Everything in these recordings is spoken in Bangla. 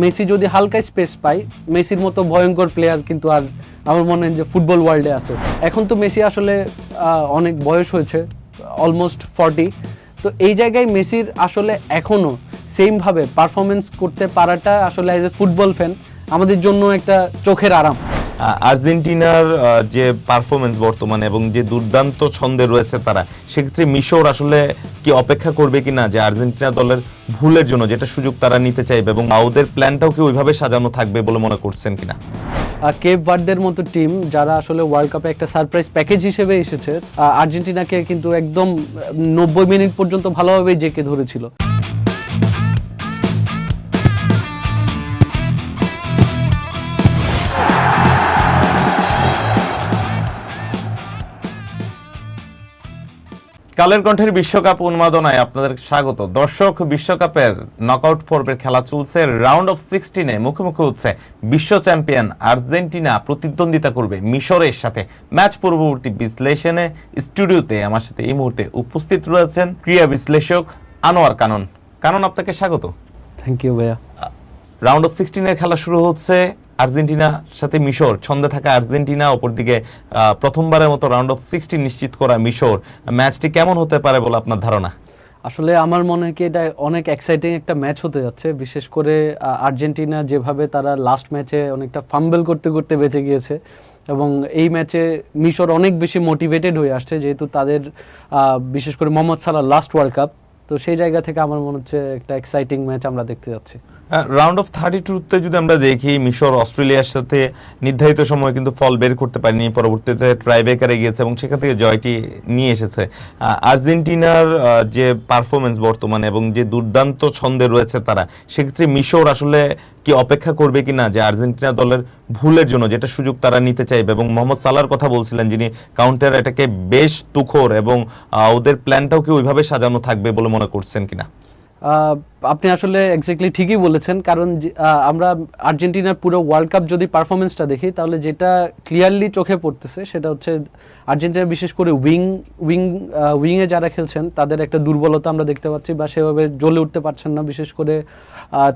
মেসি যদি হালকা স্পেস পায়, মেসির মতো ভয়ঙ্কর প্লেয়ার কিন্তু আর আমার মনে হয় যে ফুটবল ওয়ার্ল্ডে আছে। এখন তো মেসি আসলে অনেক বয়স হয়েছে, অলমোস্ট 40। তো এই জায়গায় মেসির আসলে এখনও সেমভাবে পারফরমেন্স করতে পারাটা আসলে অ্যাজ এ ফুটবল ফ্যান আমাদের জন্য একটা চোখের আরাম। আর্জেন্টিনার যে পারফরমেন্স বর্তমানে এবং যে দুর্দান্ত ছন্দে রয়েছে তারা, সেক্ষেত্রে মিশর আসলে কি অপেক্ষা করবে কিনা যে আর্জেন্টিনা দলের ভুলের জন্য যেটা সুযোগ তারা নিতে চাইবে, এবং ওদের প্ল্যানটাও কি ওইভাবে সাজানো থাকবে বলে মনে করছেন কিনা? কেপ ভার্দের মতো টিম যারা আসলে ওয়ার্ল্ড কাপে একটা সারপ্রাইজ প্যাকেজ হিসেবে এসেছে, আর্জেন্টিনাকে কিন্তু একদম 90 মিনিট পর্যন্ত ভালোভাবেই জেঁকে ধরেছিল। কালের কণ্ঠের বিশ্বকাপ উন্মাদনায় আপনাদের স্বাগত। দর্শক, বিশ্বকাপের নকআউট পর্বের খেলা চলছে। রাউন্ড অফ 16-এ মুখোমুখি হচ্ছে বিশ্ব চ্যাম্পিয়ন আর্জেন্টিনা প্রতিদ্বন্দ্বিতা করবে মিশরের সাথে। ম্যাচ পূর্ববর্তী বিশ্লেষণে স্টুডিওতে আমার সাথে এই মুহূর্তে উপস্থিত রয়েছেন ক্রীড়া বিশ্লেষক আনোয়ার কানন। কানন, আপনাকে স্বাগত। থ্যাংক ইউ ভাইয়া। রাউন্ড অফ 16-এর খেলা শুরু হচ্ছে, আর্জেন্টিনার সাথে মিশর। ছন্দে থাকা আর্জেন্টিনা, অপরদিকে প্রথমবারের মতো রাউন্ড অফ 16 নিশ্চিত করা মিশর। ম্যাচটি কেমন হতে পারে বলে আপনার ধারণা? আসলে আমার মনে হয় কি এটা অনেক এক্সাইটিং একটা ম্যাচ হতে যাচ্ছে, বিশেষ করে আর্জেন্টিনা যেভাবে তারা লাস্ট ম্যাচে অনেকটা ফাম্বল করতে করতে বেঁচে গিয়েছে, এবং এই ম্যাচে মিশর অনেক বেশি মোটিভেটেড হয়ে আসছে, যেহেতু তাদের বিশেষ করে মোহাম্মদ সালাহ লাস্ট ওয়ার্ল্ড কাপ। তো সেই জায়গা থেকে আমার মনে হচ্ছে একটা এক্সাইটিং ম্যাচ আমরা দেখতে যাচ্ছি। রাউন্ড অফ 32-তে যদি আমরা দেখি, মিশর অস্ট্রেলিয়ার সাথে নির্ধারিত সময় কিন্তু ফল বের করতে পারেনি, পরবর্তীতে ট্রাইব্রেকারে গিয়েছে এবং সেখান থেকে জয়টি নিয়ে এসেছে। আর্জেন্টিনার যে পারফরমেন্স বর্তমানে এবং যে দুর্দান্ত ছন্দে রয়েছে তারা, সেক্ষেত্রে মিশর আসলে কি অপেক্ষা করবে কিনা যে আর্জেন্টিনা দলের ভুলের জন্য যেটা সুযোগ তারা নিতে চাইবে, এবং মোহাম্মদ সালাহর কথা বলছিলেন যিনি কাউন্টার অ্যাটাকে বেশ তুখোর, এবং ওদের প্ল্যানটাও কি ওইভাবে সাজানো থাকবে বলে মনে করছেন কিনা? আপনি আসলে এক্স্যাক্টলি ঠিকই বলেছেন, কারণ আমরা আর্জেন্টিনার পুরো ওয়ার্ল্ড কাপ যদি পারফরমেন্সটা দেখি, তাহলে যেটা ক্লিয়ারলি চোখে পড়তেছে সেটা হচ্ছে আর্জেন্টিনা বিশেষ করে উইংয়ে যারা খেলছেন তাদের একটা দুর্বলতা আমরা দেখতে পাচ্ছি, বা সেভাবে জ্বলে উঠতে পারছেন না, বিশেষ করে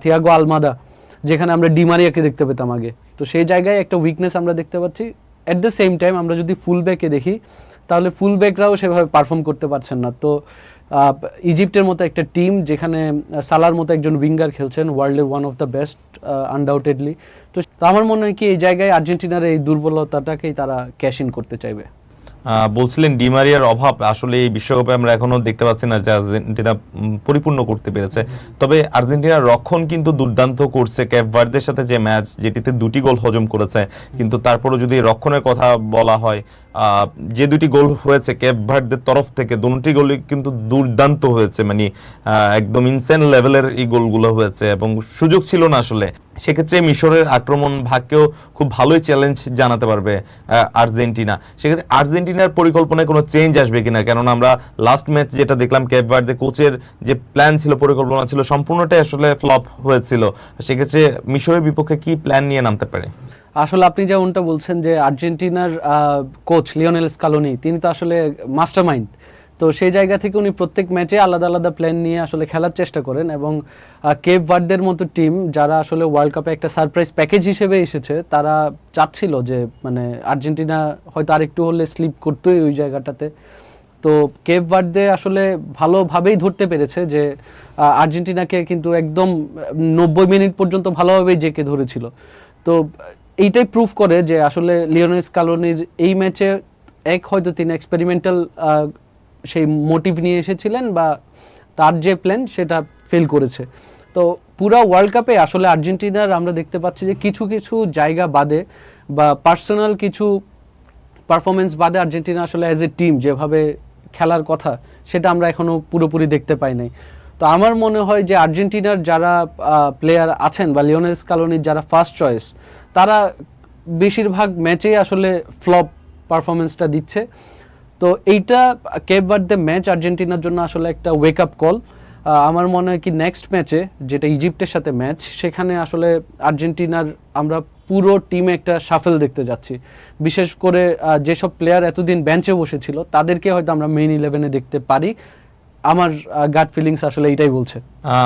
থিয়াগো আলমাদা, যেখানে আমরা ডিমারিয়াকে দেখতে পেতাম আগে। তো সেই জায়গায় একটা উইকনেস আমরা দেখতে পাচ্ছি। অ্যাট দ্য সেম টাইম আমরা যদি ফুল ব্যাকে দেখি, তাহলে ফুল ব্যাকরাও সেভাবে পারফর্ম করতে পারছেন না। তো ইজিপ্টের মতো একটা টিম, যেখানে সালার মতো একজন উইঙ্গার খেলছেন, ওয়ার্ল্ডের one of the best undoubtedly. তো আমার মনে হয় কি এই জায়গায় আর্জেন্টিনার এই দুর্বলতাটাকেই তারা ক্যাশ ইন করতে চাইবে। বলছিলেন ডিমারিয়ার অভাব আসলে এই বিশ্বকাপে আমরা এখনো দেখতে পাচ্ছি না যে আর্জেন্টিনা পরিপূর্ণ করতে পেরেছে। তবে আর্জেন্টিনার রক্ষণ কিন্তু দুর্দান্ত করছে। ক্যাপ ভার্দের সাথে যে ম্যাচ, যেটিতে 2টি গোল হজম করেছে, কিন্তু তারপরও যদি রক্ষণের কথা বলা হয়, যে 2টি গোল হয়েছে ক্যাপ ভার্দের তরফ থেকে, 2টি গোলই কিন্তু দুর্দান্ত হয়েছে, মানে একদম ইনসেন লেভেলের এই গোলগুলো হয়েছে, এবং সুযোগ ছিল না আসলে। সেক্ষেত্রে মিশরের আক্রমণ ভাগকেও খুব ভালোই চ্যালেঞ্জ জানাতে পারবে আর্জেন্টিনা। সেক্ষেত্রে আর্জেন্টিনার পরিকল্পনায় কোনো চেঞ্জ আসবে কিনা? কেননা আমরা লাস্ট ম্যাচ যেটা দেখলাম, ক্যাপ ভার্দে কোচের যে প্ল্যান ছিল, পরিকল্পনা ছিল, সম্পূর্ণটাই আসলে ফ্লপ হয়েছিল। সেক্ষেত্রে মিশরের বিপক্ষে কি প্ল্যান নিয়ে নামতে পারে? আসলে আপনি যেমনটা বলছেন যে আর্জেন্টিনার কোচ লিওনেল স্কালোনি, তিনি তো আসলে মাস্টারমাইন্ড। তো সেই জায়গা থেকে উনি প্রত্যেক ম্যাচে আলাদা আলাদা প্ল্যান নিয়ে আসলে খেলার চেষ্টা করেন, এবং কেপ ভার্দের মতো টিম যারা আসলে ওয়ার্ল্ড কাপে একটা সারপ্রাইজ প্যাকেজ হিসেবে এসেছে, তারা চাচ্ছিল যে মানে আর্জেন্টিনা হয়তো আরেকটু হলে স্লিপ করতোই ওই জায়গাটাতে। তো কেপ ভার্দে আসলে ভালোভাবেই ধরতে পেরেছে যে আর্জেন্টিনাকে কিন্তু একদম 90 মিনিট পর্যন্ত ভালোভাবেই জেঁকে ধরেছিল। তো এইটাই প্রুফ করে যে আসলে লিওনেল স্কালোনির এই ম্যাচে হয়তো তিনি এক্সপেরিমেন্টাল সেই মোটিভ নিয়ে এসেছিলেন, বা তার যে প্ল্যান সেটা ফেল করেছে। তো পুরো ওয়ার্ল্ড কাপে আসলে আর্জেন্টিনার আমরা দেখতে পাচ্ছি যে কিছু কিছু জায়গা বাদে বা পার্সোনাল কিছু পারফরমেন্স বাদে আর্জেন্টিনা আসলে অ্যাজ এ টিম যেভাবে খেলার কথা, সেটা আমরা এখনও পুরোপুরি দেখতে পাই নাই। তো আমার মনে হয় যে আর্জেন্টিনার যারা প্লেয়ার আছেন বা লিওনেল স্কালোনির যারা ফার্স্ট চয়েস, তারা বেশিরভাগ ম্যাচেই আসলে ফ্লপ পারফরমেন্সটা দিচ্ছে। তো এইটা কেপ ভার্দে ম্যাচ আর্জেন্টিনার জন্য আসলে একটা ওয়েক আপ কল। আমার মনে হয় কি নেক্সট ম্যাচে, যেটা ইজিপ্টের সাথে ম্যাচ, সেখানে আসলে আর্জেন্টিনার আমরা পুরো টিমে একটা শাফেল দেখতে যাচ্ছি। বিশেষ করে যেসব প্লেয়ার এতদিন বেঞ্চে বসেছিল, তাদেরকে হয়তো আমরা মেইন 11-এ দেখতে পারি, আমার গাট ফিলিংস আসলে এটাই বলছে।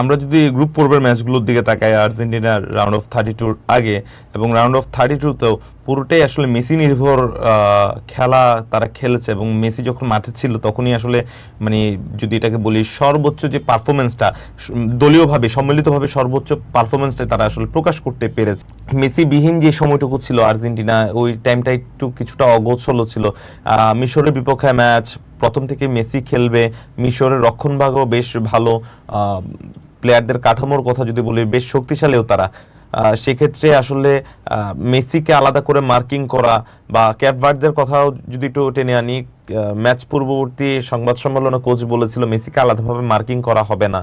আমরা যদি গ্রুপ পর্বের ম্যাচগুলোর দিকে তাকাই, আর্জেন্টিনার রাউন্ড অফ 32 আগে এবং রাউন্ড অফ 32তেও পুরোটাই আসলে মেসি নির্ভর খেলা তারা খেলেছে, এবং মেসি যখন মাঠে ছিল তখনই আসলে মানে যদি এটাকে বলি সর্বোচ্চ যে পারফরমেন্সটা দলীয়ভাবে সম্মিলিতভাবে সর্বোচ্চ পারফরমেন্সটা তারা আসলে প্রকাশ করতে পেরেছে। মেসি বিহীন যে সময়টুকু ছিল আর্জেন্টিনা, ওই টাইমটা একটু কিছুটা অগোছল ছিল। মিশরের বিপক্ষে ম্যাচ, প্রথম থেকে মেসি খেলবে, মিশরের রক্ষণভাগও বেশ ভালো, প্লেয়ারদের কাঠামোর কথা যদি বলি বেশ শক্তিশালীও তারা। সেক্ষেত্রে আসলে মেসিকে আলাদা করে মার্কিং করা বা ক্যাপ ভার্দের কথাও যদি একটু টেনে আনি, ম্যাচ পূর্ববর্তী সংবাদ সম্মেলনে কোচ বলেছিল মেসিকে আলাদাভাবে মার্কিং করা হবে না,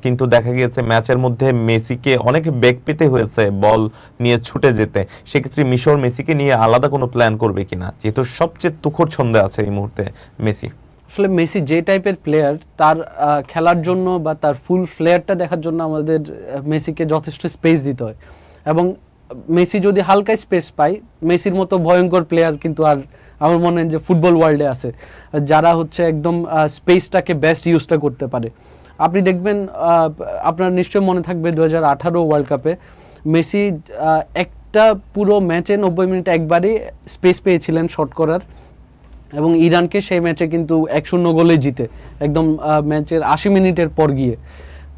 কিন্তু দেখা গিয়েছে ম্যাচের মধ্যে মেসিকে অনেক বেগ পেতে হয়েছে বল নিয়ে ছুটে যেতে। সেক্ষেত্রে মিশর মেসিকে নিয়ে আলাদা কোনো প্ল্যান করবে কিনা, যেহেতু সবচেয়ে তুখর ছন্দে আছে এই মুহূর্তে মেসি। আসলে মেসি যে টাইপের প্লেয়ার, তার খেলার জন্য বা তার ফুল ফ্লেয়ারটা দেখার জন্য আমাদের মেসিকে যথেষ্ট স্পেস দিতে হয়, এবং মেসি যদি হালকা স্পেস পায়, মেসির মতো ভয়ঙ্কর প্লেয়ার কিন্তু আর আমার মনে হয় যে ফুটবল ওয়ার্ল্ডে আছে, যারা হচ্ছে একদম স্পেসটাকে বেস্ট ইউজটা করতে পারে। আপনি দেখবেন, আপনার নিশ্চয় মনে থাকবে 2018 ওয়ার্ল্ড কাপে মেসি একটা পুরো ম্যাচে 90 মিনিট একবারই স্পেস পেয়েছিলেন শট করার, এবং ইরানকে সেই ম্যাচে কিন্তু 1-0 গোলে জিতে একদম ম্যাচের 80 মিনিটের পর গিয়ে।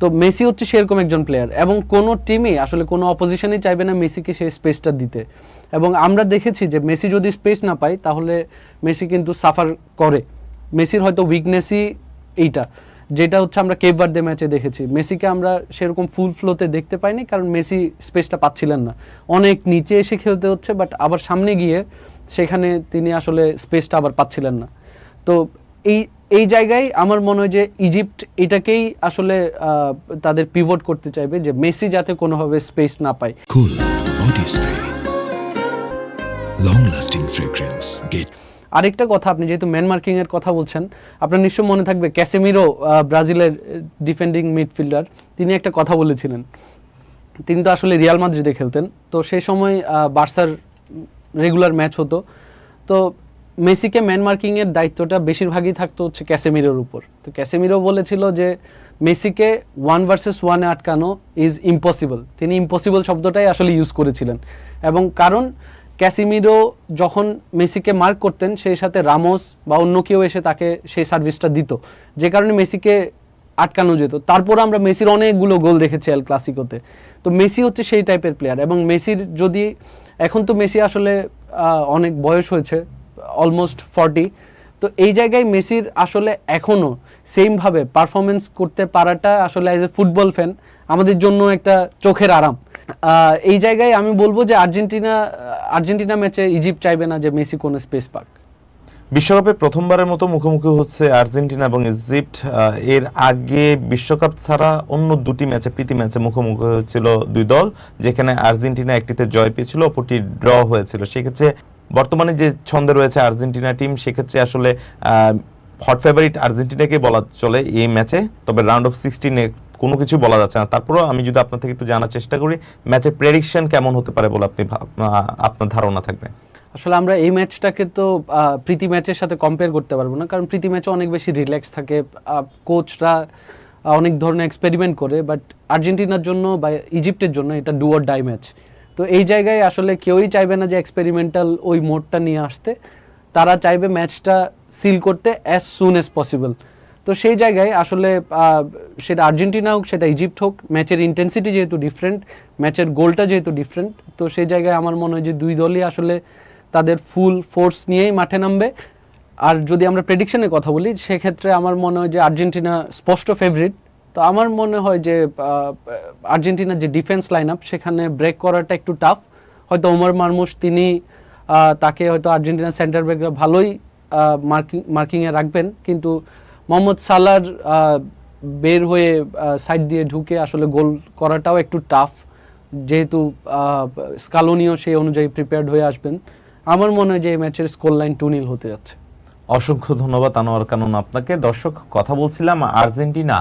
তো মেসি হচ্ছে সেরকম একজন প্লেয়ার, এবং কোনো টিমই আসলে কোনো অপোজিশনই চাইবে না মেসিকে সেই স্পেসটা দিতে। এবং আমরা দেখেছি যে মেসি যদি স্পেস না পায় তাহলে মেসি কিন্তু সাফার করে। মেসির হয়তো উইকনেসই এইটা, যেটা হচ্ছে আমরা কেপ ভার্দে ম্যাচে দেখেছি। মেসিকে আমরা সেরকম ফুল ফ্লোতে দেখতে পাইনি, কারণ মেসি স্পেসটা পাচ্ছিলেন না, অনেক নিচে এসে খেলতে হচ্ছে, বাট আবার সামনে গিয়ে সেখানে তিনি আসলে স্পেসটা আবার পাচ্ছিলেন না। তো এই জায়গায় আমার মনে হয় যে ইজিপ্ট এটাকেই আসলে তাদের পিভট করতে চাইবে, যে মেসি যাতে কোনোভাবে স্পেস না পায়। Cool body spray, long lasting fragrance. আরেকটা কথা, আপনি যেহেতু ম্যান মার্কিং এর কথা বলছেন, আপনার নিশ্চয় মনে থাকবে ক্যাসেমিরো, ব্রাজিলের ডিফেন্ডিং মিডফিল্ডার, তিনি একটা কথা বলেছিলেন। তিনি তো আসলে রিয়াল মাদ্রিদে খেলতেন, তো সেই সময় বার্সার রেগুলার ম্যাচ হতো, তো মেসিকে ম্যান মার্কিংয়ের দায়িত্বটা বেশিরভাগই থাকতো হচ্ছে ক্যাসেমিরোর উপর। তো ক্যাসেমিরো বলেছিল যে মেসিকে 1 ভার্সেস 1-এ আটকানো ইজ ইম্পসিবল। তিনি ইম্পসিবল শব্দটাই আসলে ইউজ করেছিলেন, এবং কারণ ক্যাসেমিরো যখন মেসিকে মার্ক করতেন সেই সাথে রামোস বা অন্য কেউ এসে তাকে সেই সার্ভিসটা দিত, যে কারণে মেসিকে আটকানো যেত। তারপর আমরা মেসির অনেকগুলো গোল দেখেছি এল ক্লাসিকোতে। তো মেসি হচ্ছে সেই টাইপের প্লেয়ার, এবং মেসির যদি এখন তো মেসি আসলে অনেক বয়স হয়েছে, অলমোস্ট 40, তো এই জায়গায় মেসির আসলে এখনও সেমভাবে পারফরমেন্স করতে পারাটা আসলে অ্যাজ এ ফুটবল ফ্যান আমাদের জন্য একটা চোখের আরাম। এই জায়গায় আমি বলবো যে আর্জেন্টিনা ম্যাচে ইজিপ্ট চাইবে না যে মেসি কোনো স্পেস পাক। বিশ্বকাপে প্রথমবারের মতো মুখোমুখি হচ্ছে আর্জেন্টিনা এবং ইজিপ্ট। এর আগে বিশ্বকাপ ছাড়া অন্য দুটি ম্যাচে, প্রীতি ম্যাচে মুখোমুখি হয়েছিল দুই দল, যেখানে আর্জেন্টিনা একটিতে জয় পেয়েছিল, অপরটি ড্র হয়েছিল। সেক্ষেত্রে বর্তমানে যে ছন্দে রয়েছে আর্জেন্টিনা টিম, সেক্ষেত্রে আসলে হট ফেভারিট আর্জেন্টিনাকে বলা চলে এই ম্যাচে, তবে রাউন্ড অফ 16-এ কোনো কিছু বলা যাচ্ছে না। তারপরেও আমি যদি আপনার থেকে একটু জানার চেষ্টা করি, ম্যাচের প্রেডিকশন কেমন হতে পারে বলে আপনার ধারণা থাকবে? আসলে আমরা এই ম্যাচটাকে তো প্রীতি ম্যাচের সাথে কম্পেয়ার করতে পারবো না, কারণ প্রীতি ম্যাচে অনেক বেশি রিল্যাক্স থাকে, কোচরা অনেক ধরনের এক্সপেরিমেন্ট করে, বাট আর্জেন্টিনার জন্য বা ইজিপ্টের জন্য এটা ডু অর ডাই ম্যাচ। তো এই জায়গায় আসলে কেউই চাইবে না যে এক্সপেরিমেন্টাল ওই মোডটা নিয়ে আসতে, তারা চাইবে ম্যাচটা সিল করতে অ্যাজ সুন অ্যাজ পসিবল। তো সেই জায়গায় আসলে সেটা আর্জেন্টিনা হোক সেটা ইজিপ্ট হোক, ম্যাচের ইন্টেন্সিটি যেহেতু ডিফারেন্ট, ম্যাচের গোলটা যেহেতু ডিফারেন্ট, তো সেই জায়গায় আমার মনে হয় যে দুই দলই আসলে তাদের ফুল ফোর্স নিয়েই মাঠে নামবে। আর যদি আমরা প্রেডিকশনের কথা বলি, সেক্ষেত্রে আমার মনে হয় যে আর্জেন্টিনা স্পষ্ট ফেভারিট। তো আমার মনে হয় যে আর্জেন্টিনার যে ডিফেন্স লাইন আপ, সেখানে ব্রেক করাটা একটু টাফ। হয়তো ওমর মারমুশ তিনি তাকে হয়তো আর্জেন্টিনার সেন্টার ব্যাকরা ভালোই মার্কিংয়ে রাখবেন, কিন্তু মোহাম্মদ সালার বের হয়ে সাইড দিয়ে ঢুকে আসলে গোল করাটাও একটু টাফ, যেহেতু স্কালোনিও সেই অনুযায়ী প্রিপেয়ার্ড হয়ে আসবেন। আমার মনে হয় যে এই ম্যাচের স্কোর লাইন 2-0 হতে যাচ্ছে। অসংখ্য ধন্যবাদ আনোয়ার কানুন আপনাকে। দর্শক, কথা বলছিলাম আর্জেন্টিনা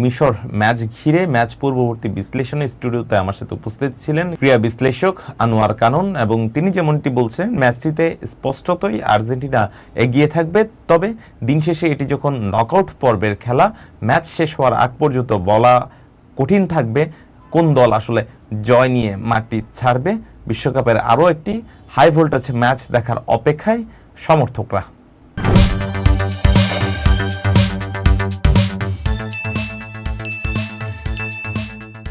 মিশর ম্যাচ ঘিরে। ম্যাচ পূর্ববর্তী বিশ্লেষণে স্টুডিওতে আমার সাথে উপস্থিত ছিলেন ক্রীড়া বিশ্লেষক আনোয়ার কানুন, এবং তিনি যেমনটি বলছেন ম্যাচটিতে স্পষ্টতই আর্জেন্টিনা এগিয়ে থাকবে। তবে দিন শেষে এটি যখন নকআউট পর্বের খেলা, ম্যাচ শেষ হওয়ার আগ পর্যন্ত বলা কঠিন থাকবে কোন দল আসলে জয় নিয়ে মাঠটি ছাড়বে। বিশ্বকাপের আরও একটি হাই ভোল্টেজ ম্যাচ দেখার অপেক্ষায় সমর্থকরা।